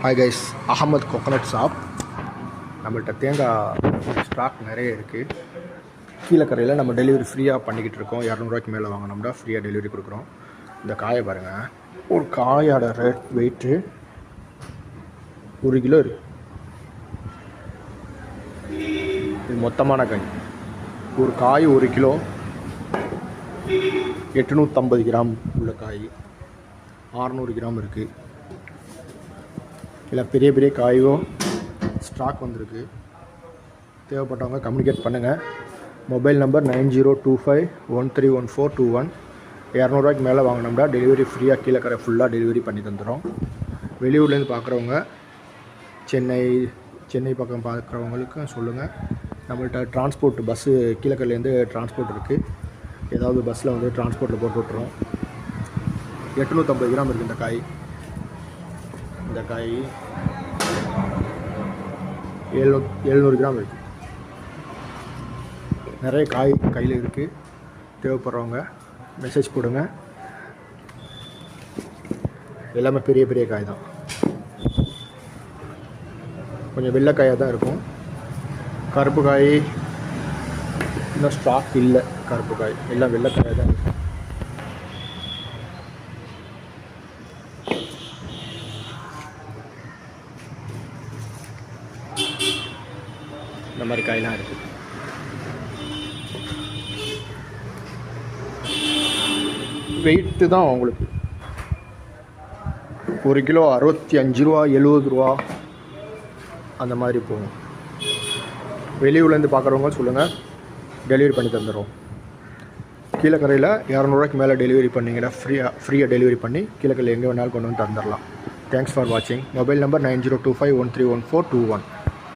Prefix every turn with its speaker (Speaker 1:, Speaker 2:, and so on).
Speaker 1: Hi guys, Ahmed coconut shop. நம்மள்கிட்ட தேங்காய் stock நிறைய இருக்குது. கீழக்கரையில் நம்ம டெலிவரி ஃப்ரீயாக பண்ணிக்கிட்டு இருக்கோம். 200 மேலே வாங்கினோம்னா ஃப்ரீயாக டெலிவரி கொடுக்குறோம். இந்த காயை பாருங்கள், ஒரு காயோட வெயிட்டு 1 கிலோ இருக்குது. இது மொத்தமான காய். ஒரு காய் 1 கிலோ 850 கிராம் உள்ள காய் 600 கிராம் இருக்குது. இல்லை பெரிய பெரிய காயும் ஸ்டாக் வந்திருக்கு. தேவைப்பட்டவங்க கம்யூனிகேட் பண்ணுங்கள். Mobile number 9025131421. 200 மேலே வாங்கினோம்னா டெலிவரி ஃப்ரீயாக கீழக்கரை ஃபுல்லாக டெலிவரி பண்ணி தந்துடும். வெளியூர்லேருந்து பார்க்குறவங்க, சென்னை பக்கம் பார்க்குறவங்களுக்கும் சொல்லுங்கள். நம்மள்கிட்ட டிரான்ஸ்போர்ட் பஸ்ஸு கீழக்கரையிலேருந்து டிரான்ஸ்போர்ட் இருக்குது. ஏதாவது பஸ்ஸில் வந்து டிரான்ஸ்போர்ட்டில் போட்டு விட்ருவோம். 850 கிராம் இருக்குது இந்த காய் 700 கிராம் இருக்குது. நிறைய காய் கையில் இருக்குது. தேவைப்படுறவங்க மெசேஜ் போடுங்க. எல்லாமே பெரிய பெரிய காய் தான். கொஞ்சம் வெள்ளைக்காயாக தான் இருக்கும். கருப்பு காய் இன்னும் ஸ்டாக் இல்லை. கருப்பு காய் எல்லாம் வெள்ளைக்காயாக தான் இருக்கும். இந்த மாதிரி காயெலாம் இருக்குது. வெயிட்டு தான் உங்களுக்கு 1 கிலோ 65 ரூபா 70 ரூபா அந்த மாதிரி போகும். வெளியூர்லேருந்து பார்க்குறவங்க சொல்லுங்கள், டெலிவரி பண்ணி தந்துடுறோம். கீழக்கரையில் 200 மேலே டெலிவரி பண்ணிங்கன்னா ஃப்ரீயாக டெலிவரி பண்ணி கீழக்கரையில் எங்கே வேணாலும் கொண்டு வந்து தந்துடலாம். தேங்க்ஸ் ஃபார் வாட்சிங். Mobile number 9025131421.